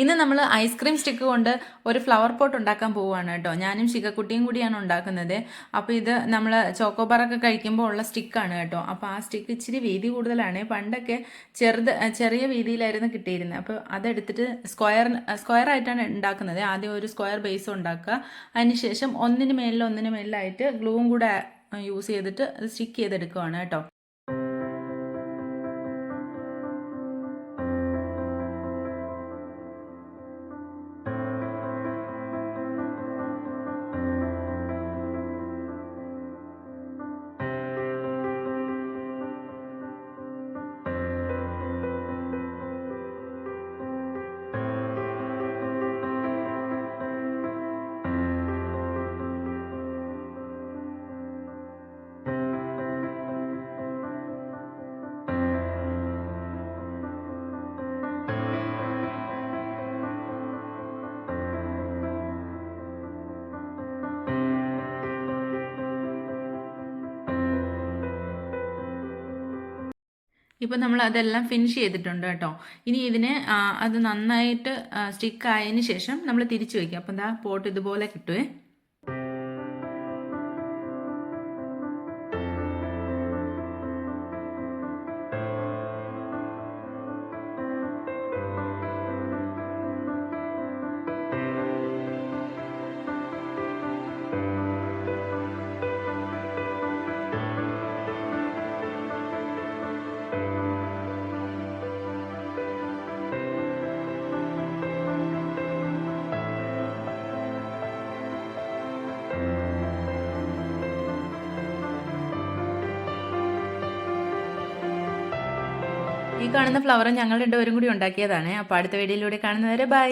ഇന്ന് നമ്മൾ ice cream stick കൊണ്ട് ഒരു ഫ്ലവർ പോട്ട് ഉണ്ടാക്കാൻ പോവുകയാണ് കേട്ടോ. ഞാനും ശിഖക്കുട്ടിയും കൂടിയാണ് ഉണ്ടാക്കുന്നത്. അപ്പോൾ ഇത് നമ്മൾ ചോക്കോബാറൊക്കെ കഴിക്കുമ്പോൾ ഉള്ള സ്റ്റിക്കാണ് കേട്ടോ. അപ്പോൾ ആ സ്റ്റിക്ക് ഇച്ചിരി വീതി കൂടുതലാണ്. പണ്ടൊക്കെ ചെറിയ വീതിയിലായിരുന്നു കിട്ടിയിരുന്നത്. അപ്പോൾ അതെടുത്തിട്ട് സ്ക്വയർ ആയിട്ടാണ് ഉണ്ടാക്കുന്നത്. ആദ്യം ഒരു സ്ക്വയർ ബേസ് ഉണ്ടാക്കുക. അതിനുശേഷം ഒന്നിന് മേലിലായിട്ട് ഗ്ലൂവും കൂടെ യൂസ് ചെയ്തിട്ട് അത് സ്റ്റിക്ക് ചെയ്തെടുക്കുകയാണ് കേട്ടോ. ഇപ്പോൾ നമ്മൾ അതെല്ലാം ഫിനിഷ് ചെയ്തിട്ടുണ്ട് കേട്ടോ. ഇനി ഇതിനെ അത് നന്നായിട്ട് സ്റ്റിക്ക് ആയതിന് ശേഷം നമ്മൾ തിരിച്ചു വയ്ക്കുക. അപ്പം എന്താ പോട്ട് ഇതുപോലെ കിട്ടുവേ. ഈ കാണുന്ന ഫ്ലവർ ഞങ്ങൾ രണ്ടുപേരും കൂടി ഉണ്ടാക്കിയതാണ്. അപ്പോൾ അടുത്ത വീഡിയോയിലൂടെ കാണുന്നവരെ ബൈ.